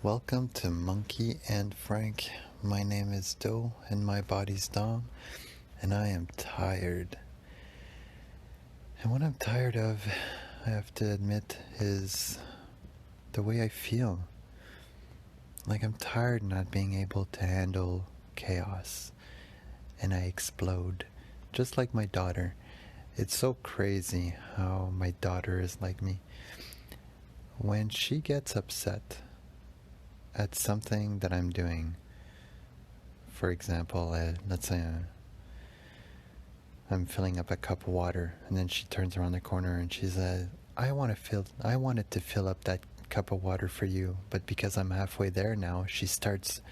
Welcome to Monkey and Frank. My name is Doe and my body's Dom, and I am tired. And what I'm tired of, I have to admit, is the way I feel. Like I'm tired not being able to handle chaos, and I explode, just like my daughter. It's so crazy how my daughter is like me. When she gets upset at something that I'm doing, for example, let's say I'm filling up a cup of water, and then she turns around the corner and she says, I wanted to fill up that cup of water for you, but because I'm halfway there now, she starts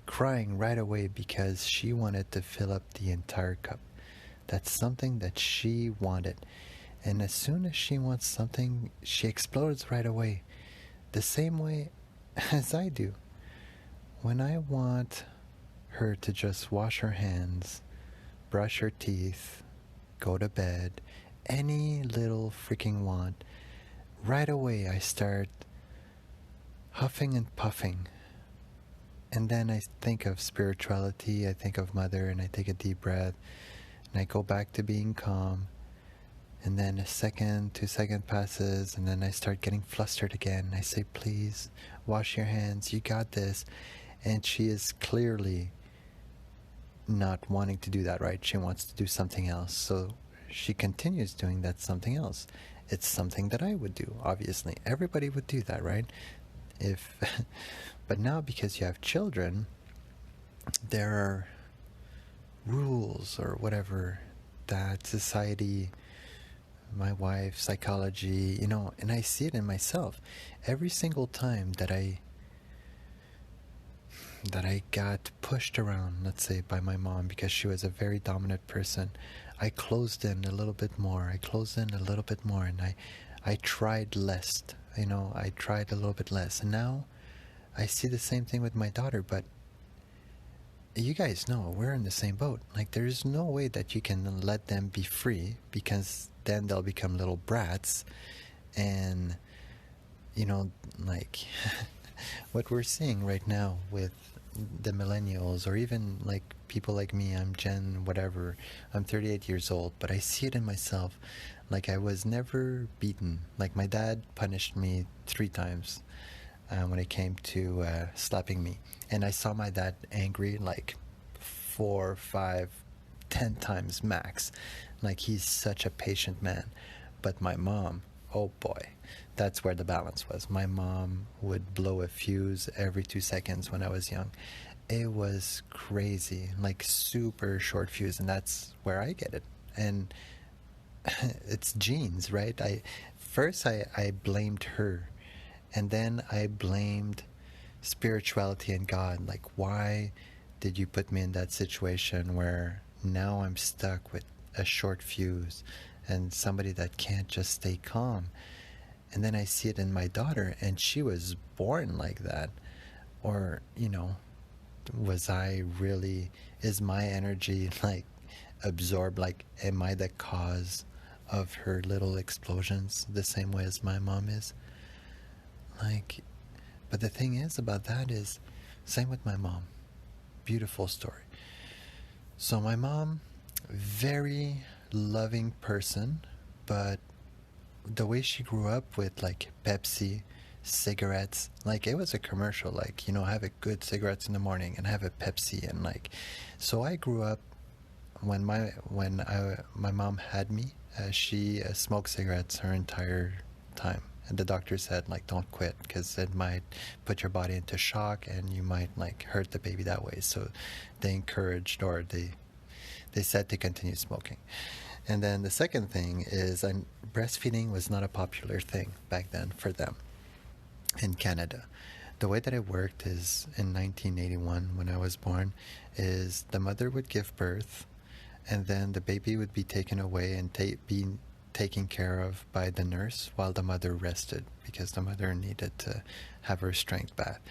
crying right away because she wanted to fill up the entire cup. That's something that she wanted. And as soon as she wants something, she explodes right away. The same way as I do. When I want her to just wash her hands, brush her teeth, go to bed, any little freaking want, right away I start huffing and puffing. And then I think of spirituality, I think of Mother, and I take a deep breath, and I go back to being calm. And then a second, 2 seconds passes, and then I start getting flustered again. I say, please, wash your hands, you got this. And she is clearly not wanting to do that, right? She wants to do something else. So she continues doing that something else. It's something that I would do, obviously. Everybody would do that, right? But now because you have children, there are rules or whatever that society, my wife, psychology, and I see it in myself. Every single time that I got pushed around, let's say, by my mom because she was a very dominant person, I closed in a little bit more. And I tried less. I tried a little bit less. And now I see the same thing with my daughter, but you guys know we're in the same boat. Like, there's no way that you can let them be free, because then they'll become little brats. And, like what we're seeing right now with the millennials, or even like people like me, I'm Gen whatever, I'm 38 years old, but I see it in myself. Like, I was never beaten. Like, my dad punished me 3 times when it came to slapping me, and I saw my dad angry like 4, 5, 10 times max. Like, he's such a patient man. But my mom, oh boy, that's where the balance was. My mom would blow a fuse every 2 seconds when I was young. It was crazy, like super short fuse, and that's where I get it. And it's genes, right? First I blamed her, and then I blamed spirituality and God. Like, why did you put me in that situation where now I'm stuck with a short fuse and somebody that can't just stay calm? And then I see it in my daughter, and she was born like that. Or, is my energy like absorbed? Like, am I the cause of her little explosions the same way as my mom is? Like, but the thing is about that is, same with my mom. Beautiful story. So my mom, very loving person, but the way she grew up with like Pepsi, cigarettes, like it was a commercial, like, have a good cigarettes in the morning and have a Pepsi, and like, so I grew up when my mom had me, she smoked cigarettes her entire time. And the doctor said, like, don't quit, because it might put your body into shock and you might like hurt the baby that way. So they encouraged, or they said to continue smoking. And then the second thing is, breastfeeding was not a popular thing back then for them in Canada. The way that it worked is, in 1981, when I was born, is the mother would give birth, and then the baby would be taken away and be taken care of by the nurse while the mother rested, because the mother needed to have her strength back.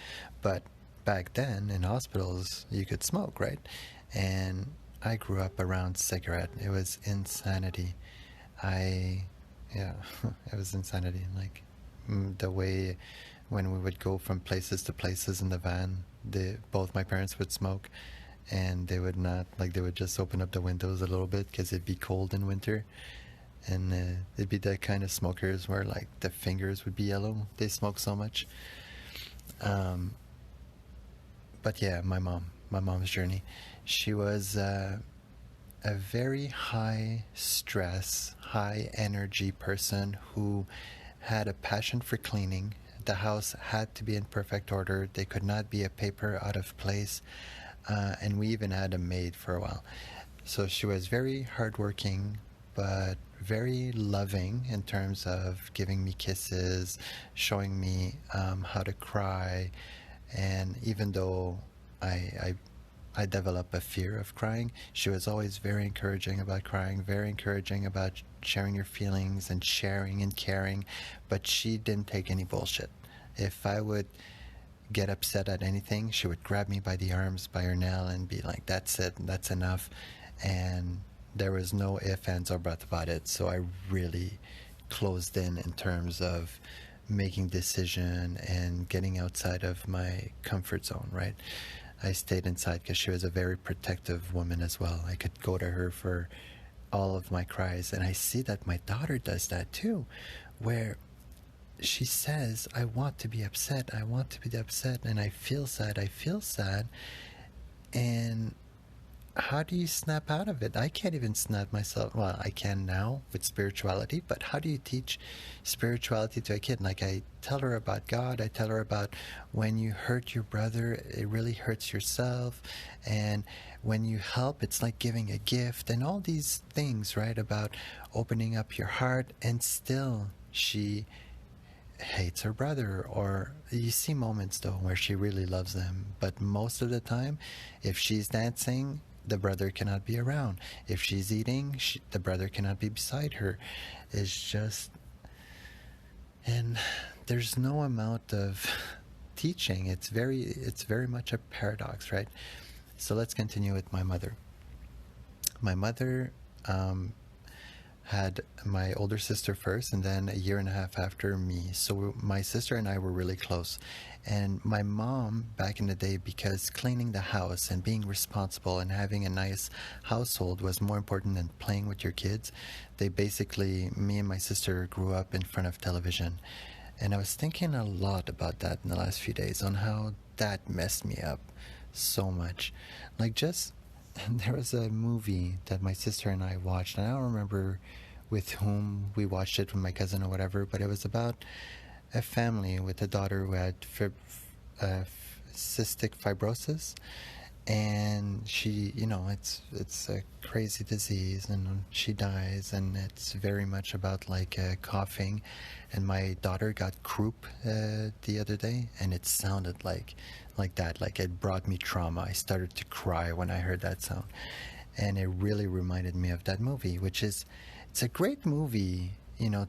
But back then in hospitals you could smoke, right? And I grew up around cigarette. It was insanity. It was insanity. Like, the way when we would go from places to places in the van. Both my parents would smoke, and they would not, like, they would just open up the windows a little bit because it'd be cold in winter. And it'd be the kind of smokers where like the fingers would be yellow. They smoke so much. Um, but yeah, my mom's journey. She was a very high stress, high energy person who had a passion for cleaning. The house had to be in perfect order. There could not be a paper out of place. And we even had a maid for a while. So she was very hardworking, but very loving in terms of giving me kisses, showing me how to cry. And even though I I developed a fear of crying, she was always very encouraging about crying, very encouraging about sharing your feelings and sharing and caring. But she didn't take any bullshit. If I would get upset at anything, she would grab me by the arms, by her nail, and be like, "That's it, that's enough." And there was no ifs, ands, or buts about it. So I really closed in terms of making decision and getting outside of my comfort zone, right? I stayed inside because she was a very protective woman as well. I could go to her for all of my cries. And I see that my daughter does that too, where she says, "I want to be upset. I want to be upset. And I feel sad. I feel sad." And how do you snap out of it? I can't even snap myself. Well, I can now with spirituality, but how do you teach spirituality to a kid? Like, I tell her about God. I tell her about when you hurt your brother, it really hurts yourself. And when you help, it's like giving a gift, and all these things, right? About opening up your heart. And still, she hates her brother. Or you see moments though where she really loves them, but most of the time, if she's dancing, the brother cannot be around. If she's eating, the brother cannot be beside her. It's just, and there's no amount of teaching. It's very much a paradox, right? So let's continue with my mother. My mother had my older sister first, and then a year and a half after me. So my sister and I were really close. And my mom, back in the day, because cleaning the house and being responsible and having a nice household was more important than playing with your kids, they basically, me and my sister grew up in front of television. And I was thinking a lot about that in the last few days, on how that messed me up so much. Like, just there was a movie that my sister and I watched, and I don't remember with whom we watched it, with my cousin or whatever, but it was about a family with a daughter who had cystic fibrosis. And she, it's a crazy disease, and she dies, and it's very much about like coughing. And my daughter got croup the other day, and it sounded like that, like it brought me trauma. I started to cry when I heard that sound, and it really reminded me of that movie, which is, it's a great movie,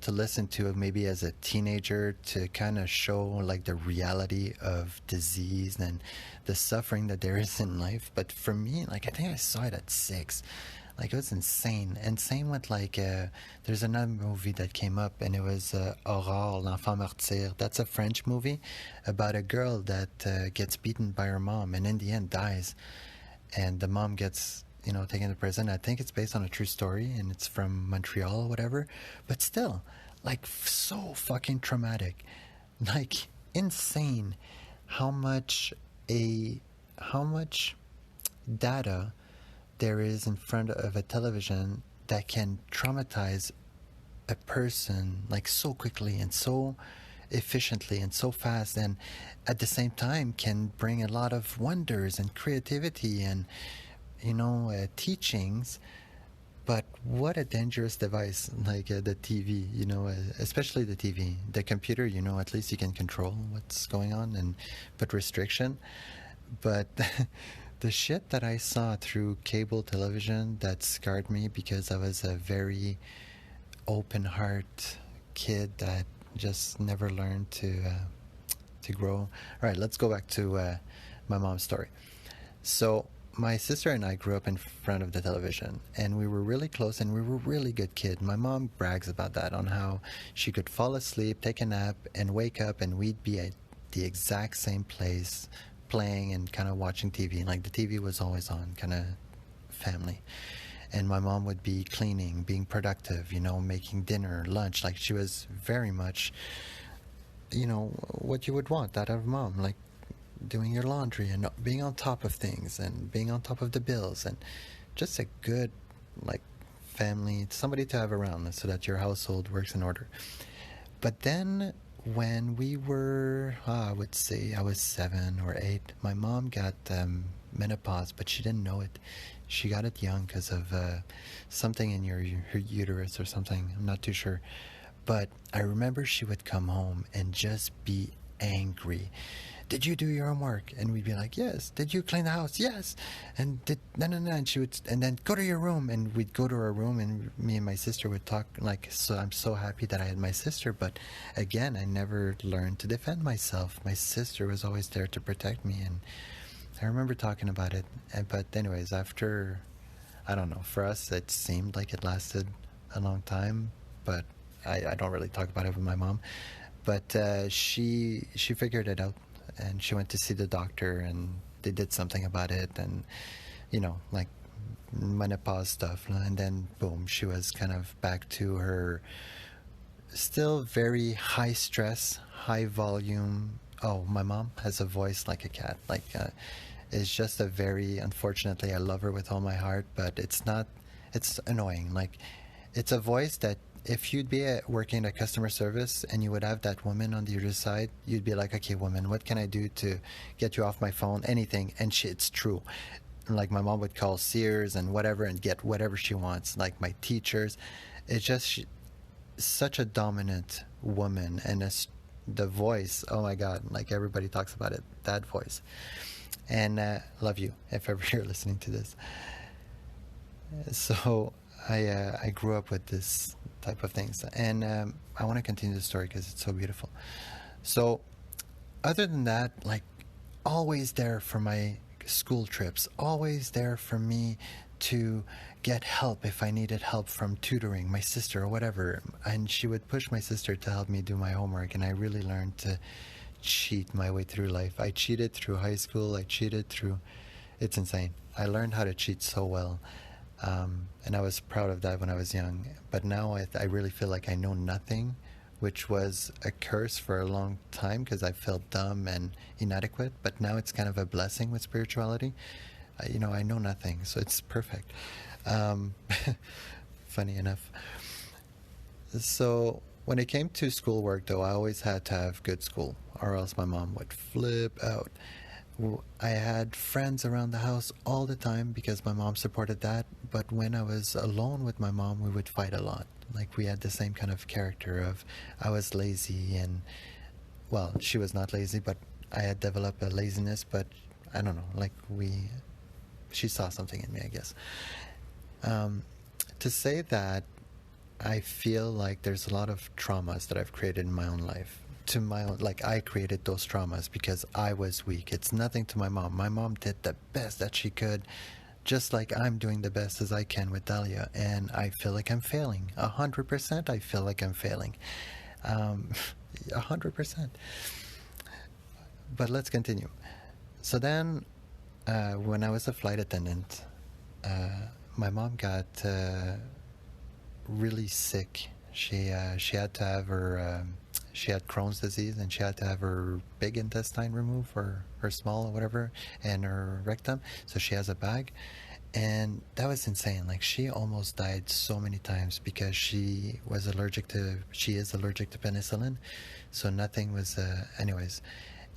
to listen to maybe as a teenager, to kind of show like the reality of disease and the suffering that there is in life. But for me, like, I think I saw it at 6. Like, it was insane. And same with like, there's another movie that came up, and it was Aurore, l'enfant martyr. That's a French movie about a girl that gets beaten by her mom, and in the end dies. And the mom gets, taken to prison. I think it's based on a true story, and it's from Montreal or whatever. But still, like, so fucking traumatic. Like, insane how much data there is in front of a television that can traumatize a person like so quickly and so efficiently and so fast, and at the same time can bring a lot of wonders and creativity and teachings. But what a dangerous device, like the TV, especially the TV. The computer, at least you can control what's going on and put restriction. But the shit that I saw through cable television that scarred me, because I was a very open heart kid that just never learned to grow. All right, let's go back to my mom's story. So my sister and I grew up in front of the television, and we were really close, and we were really good kids. My mom brags about that, on how she could fall asleep, take a nap, and wake up, and we'd be the exact same place, playing and kind of watching TV. Like the TV was always on, kind of family. And my mom would be cleaning, being productive, making dinner, lunch. Like she was very much, what you would want out of mom, like doing your laundry and being on top of things and being on top of the bills, and just a good, like, family, somebody to have around so that your household works in order. But then when we were, I would say I was 7 or 8, my mom got menopause, but she didn't know it. She got it young because of something in her uterus or something. I'm not too sure. But I remember she would come home and just be angry. Did you do your homework? And we'd be like, yes. Did you clean the house? Yes. And no. And she would, and then go to your room. And we'd go to our room, and me and my sister would talk. Like, so I'm so happy that I had my sister. But again, I never learned to defend myself. My sister was always there to protect me. And I remember talking about it. But anyways, after, I don't know, for us, it seemed like it lasted a long time. But I don't really talk about it with my mom. But she figured it out. And she went to see the doctor, and they did something about it, and like menopause stuff. And then boom, she was kind of back to her still very high stress, high volume. Oh, my mom has a voice like a cat. Like it's just a very, unfortunately, I love her with all my heart, but it's annoying. Like it's a voice that, if you'd be working at customer service and you would have that woman on the other side, you'd be like, okay, woman, what can I do to get you off my phone? Anything. And it's true. Like my mom would call Sears and whatever and get whatever she wants. Like my teachers. It's just such a dominant woman. And the voice, oh my God, like everybody talks about it, that voice. And love you if ever you're listening to this. So I grew up with this type of things, and I want to continue the story because it's so beautiful. So other than that, like always there for my school trips, always there for me to get help if I needed help from tutoring, my sister or whatever. And she would push my sister to help me do my homework, and I really learned to cheat my way through life. I cheated through high school. It's insane. I learned how to cheat so well. And I was proud of that when I was young. But now I really feel like I know nothing, which was a curse for a long time because I felt dumb and inadequate. But now it's kind of a blessing with spirituality. I know nothing, so it's perfect. Funny enough. So when it came to schoolwork, though, I always had to have good school, or else my mom would flip out. I had friends around the house all the time because my mom supported that. But when I was alone with my mom, we would fight a lot. Like we had the same kind of character of, I was lazy, and well, she was not lazy, but I had developed a laziness. But I don't know, like she saw something in me, I guess. To say that, I feel like there's a lot of traumas that I've created in my own life. I created those traumas because I was weak. It's nothing to my mom. My mom did the best that she could, just like I'm doing the best as I can with Dahlia. And I feel like I'm failing. 100% I feel like I'm failing. 100%. But let's continue. So then, when I was a flight attendant, my mom got really sick. She had to have her... she had Crohn's disease, and she had to have her big intestine removed, or her small or whatever, and her rectum. So she has a bag. And that was insane. Like she almost died so many times because she is allergic to penicillin. So nothing was, anyways.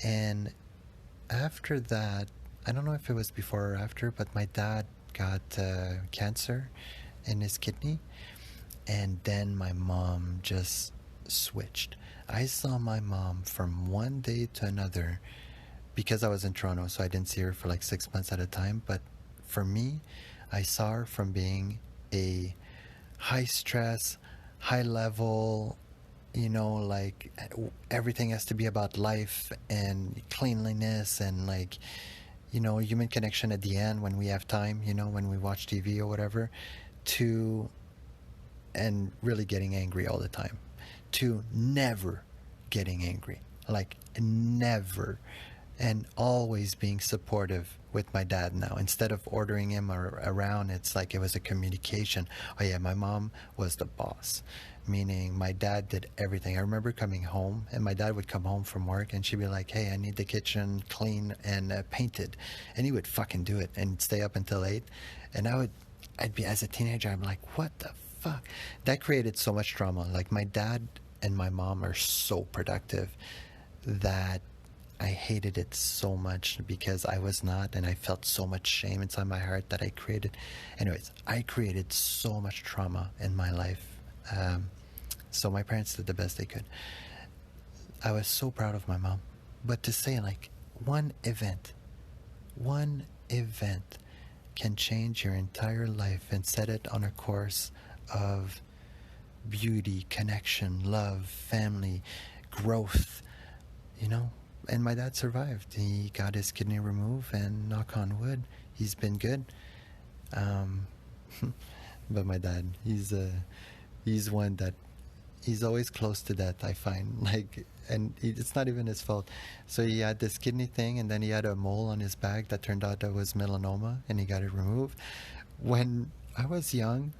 And after that, I don't know if it was before or after, but my dad got cancer in his kidney. And then my mom just switched. I saw my mom from one day to another because I was in Toronto, so I didn't see her for like 6 months at a time. But for me, I saw her from being a high stress, high level, like everything has to be about life and cleanliness and like, human connection at the end when we have time, when we watch TV or whatever, and really getting angry all the time, to never getting angry. like never, and always being supportive with my dad now. Instead of ordering him around, it's like it was a communication. Oh yeah, my mom was the boss, meaning my dad did everything. I remember coming home, and my dad would come home from work, and she'd be like, hey, I need the kitchen clean and painted. And he would fucking do it and stay up until 8. And I'd be, as a teenager, I'm like, what the fuck? That created so much drama. Like, my dad and my mom are so productive that I hated it so much because I was not, and I felt so much shame inside my heart that I created. Anyways, I created so much trauma in my life. So my parents did the best they could. I was so proud of my mom. But to say, like, one event can change your entire life and set it on a course of beauty, connection, love, family, growth, you know. And my dad survived. He got his kidney removed, and knock on wood, he's been good. But my dad, he's one that he's always close to death, I find. Like, and it's not even his fault. So he had this kidney thing, and then he had a mole on his back that turned out that was melanoma, and he got it removed. When I was young,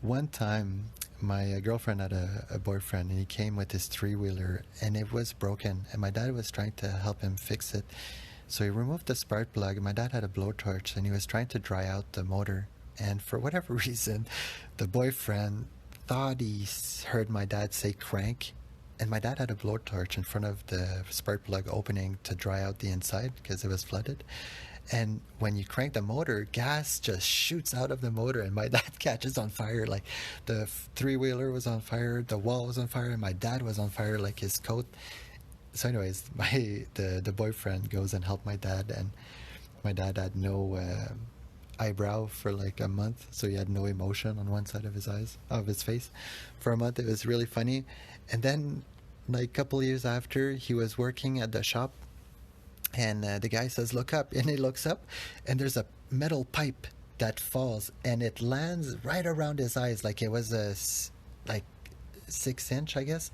one time my girlfriend had a boyfriend, and he came with his 3-wheeler, and it was broken, and my dad was trying to help him fix it. So he removed the spark plug, and my dad had a blowtorch, and he was trying to dry out the motor. And for whatever reason, the boyfriend thought he heard my dad say crank, and my dad had a blowtorch in front of the spark plug opening to dry out the inside because it was flooded. And when you crank the motor, gas just shoots out of the motor, and my dad catches on fire. Like, the 3-wheeler was on fire, the wall was on fire, and my dad was on fire, like his coat. So anyways, the boyfriend goes and helped my dad, and my dad had no eyebrow for like a month, so he had no emotion on one side of his face for a month. It was really funny. And then, like, a couple of years after, he was working at the shop, and the guy says, look up, and he looks up, and there's a metal pipe that falls, and it lands right around his eyes, like it was like 6-inch, I guess.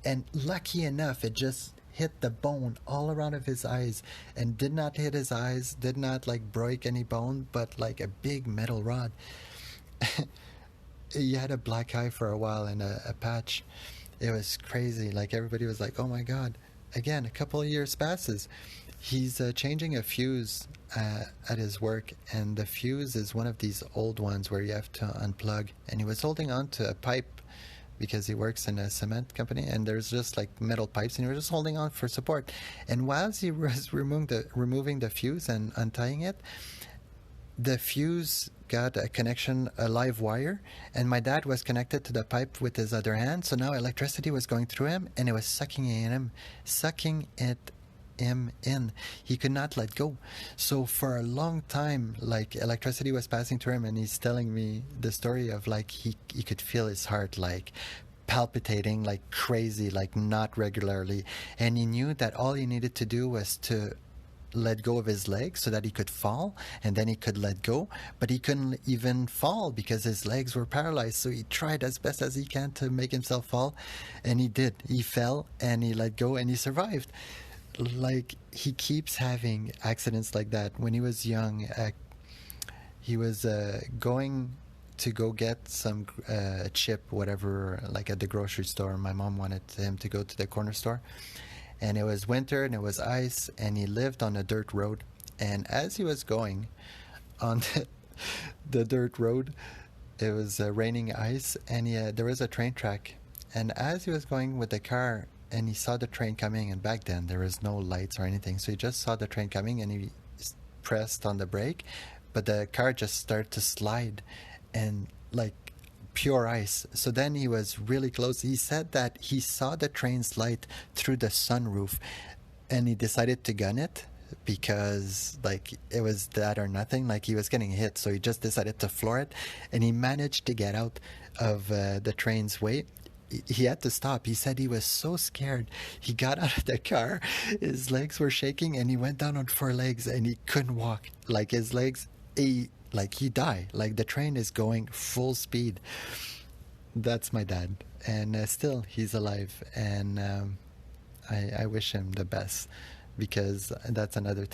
And lucky enough, it just hit the bone all around of his eyes, and did not hit his eyes, did not like break any bone, but like a big metal rod. He had a black eye for a while and a patch. It was crazy. Like, everybody was like, oh my God. Again, a couple of years passes. He's changing a fuse at his work, and the fuse is one of these old ones where you have to unplug. And he was holding on to a pipe because he works in a cement company, and there's just like metal pipes, and he was just holding on for support. And whilst he was removing the fuse and untying it, the fuse got a connection, a live wire, and my dad was connected to the pipe with his other hand. So now electricity was going through him, and it was sucking him in. He could not let go. So for a long time, like, electricity was passing through him, and he's telling me the story of, like, he could feel his heart like palpitating like crazy, like not regularly. And he knew that all he needed to do was to let go of his legs so that he could fall, and then he could let go. But he couldn't even fall because his legs were paralyzed. So he tried as best as he can to make himself fall, and he did. He fell, and he let go, and he survived. Like, he keeps having accidents like that. When he was young, he was going to go get some chip, whatever, like at the grocery store. My mom wanted him to go to the corner store, and it was winter, and it was ice, and he lived on a dirt road. And as he was going on the dirt road, it was raining ice, and there was a train track. And as he was going with the car, and he saw the train coming, and back then there was no lights or anything, so he just saw the train coming, and he pressed on the brake, but the car just started to slide, and like pure ice. So then he was really close. He said that he saw the train slide through the sunroof, and he decided to gun it because, like, it was that or nothing. Like, he was getting hit, so he just decided to floor it, and he managed to get out of the train's way. He had to stop. He said he was so scared. He got out of the car, his legs were shaking, and he went down on 4 legs, and he couldn't walk. Like, his legs, he died. Like, the train is going full speed. That's my dad. And still, he's alive. And I wish him the best, because that's another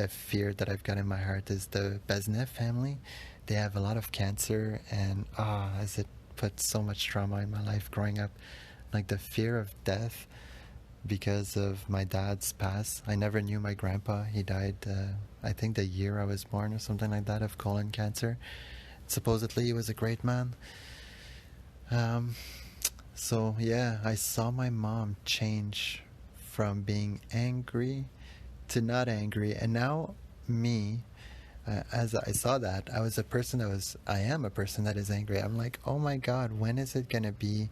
fear that I've got in my heart is the Beznev family. They have a lot of cancer, and as it put so much trauma in my life growing up, like the fear of death because of my dad's pass. I never knew my grandpa. He died, I think, the year I was born or something like that, of colon cancer. Supposedly, he was a great man. Um, so, yeah, I saw my mom change from being angry to not angry. And now, me, as I saw that, I am a person that is angry. I'm like, oh my God, when is it going to be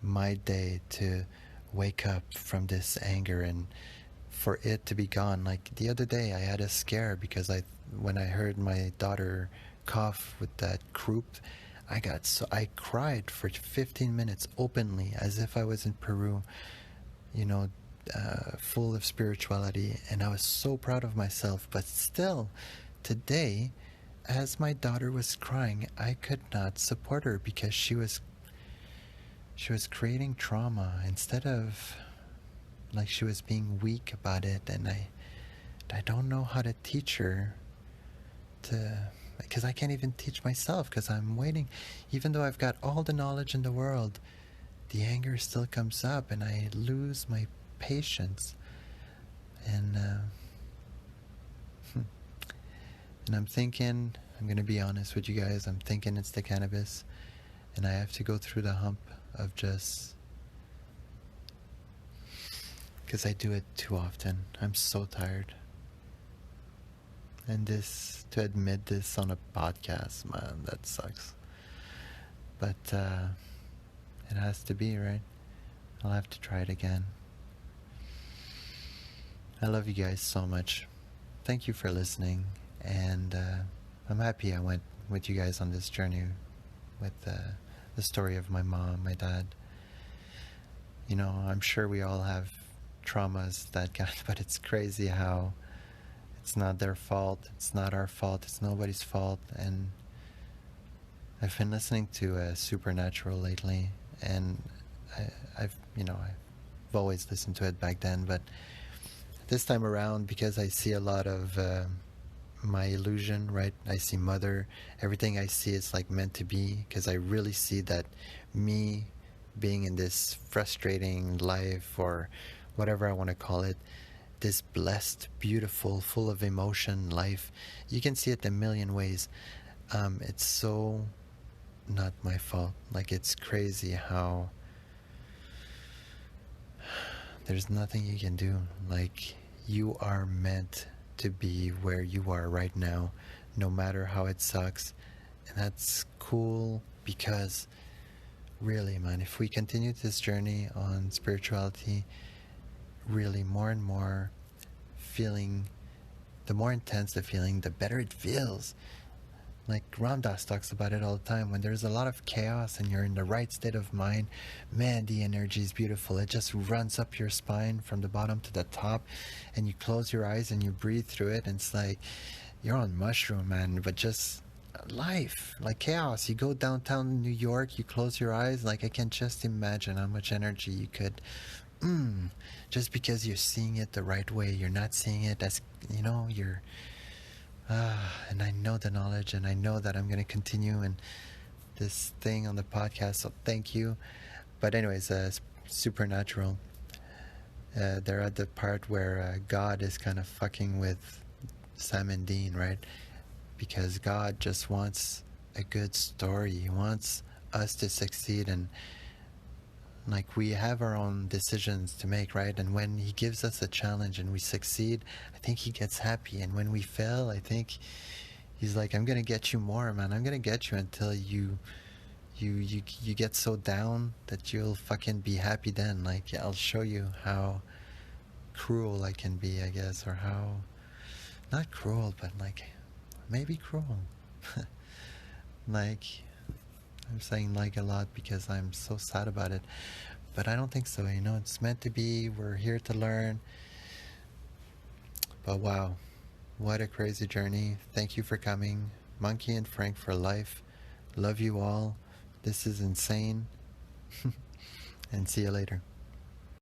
my day to wake up from this anger and for it to be gone? Like the other day I had a scare because when I heard my daughter cough with that croup, I cried for 15 minutes openly as if I was in Peru, you know, full of spirituality, and I was so proud of myself. But still, today, as my daughter was crying, I could not support her because she was creating trauma instead of, like, she was being weak about it. And I don't know how to teach her because I can't even teach myself, because I'm waiting. Even though I've got all the knowledge in the world, the anger still comes up and I lose my patience. And and I'm thinking, I'm going to be honest with you guys, I'm thinking it's the cannabis, and I have to go through the hump of just, because I do it too often. I'm so tired. And to admit this on a podcast, man, that sucks. But it has to be, right? I'll have to try it again. I love you guys so much. Thank you for listening. And I'm happy I went with you guys on this journey with the story of my mom, my dad. You know, I'm sure we all have traumas that kind, but it's crazy how it's not their fault, it's not our fault, it's nobody's fault. And I've been listening to Supernatural lately, and I've always listened to it back then, but this time around, because I see a lot of my illusion, right? I see Mother, everything I see is like meant to be, because I really see that me being in this frustrating life, or whatever I want to call it, this blessed, beautiful, full of emotion life, you can see it a million ways. It's so not my fault. Like, it's crazy how there's nothing you can do. Like, you are meant to be where you are right now, no matter how it sucks. And that's cool, because really, man, if we continue this journey on spirituality, really more and more feeling, the more intense the feeling, the better it feels. Like Ram Dass talks about it all the time. When there's a lot of chaos and you're in the right state of mind, man, the energy is beautiful. It just runs up your spine from the bottom to the top, and you close your eyes and you breathe through it, and it's like you're on mushroom, man. But just life, like chaos. You go downtown New York, you close your eyes, like I can just imagine how much energy you could just because you're seeing it the right way. You're not seeing it as, you're and I know the knowledge, and I know that I'm going to continue in this thing on the podcast, so thank you. But anyways, Supernatural, they're at the part where God is kind of fucking with Sam and Dean, right? Because God just wants a good story. He wants us to succeed, and like, we have our own decisions to make, right? And when he gives us a challenge and we succeed, I think he gets happy. And when we fail, I think he's like, I'm gonna get you more, man. I'm gonna get you until you get so down that you'll fucking be happy then. Like, I'll show you how cruel I can be, I guess, or how, not cruel, but like maybe cruel. Like, I'm saying like a lot because I'm so sad about it, but I don't think so. It's meant to be. We're here to learn. But wow, what a crazy journey. Thank you for coming. Monkey and Frank for life. Love you all. This is insane. And see you later.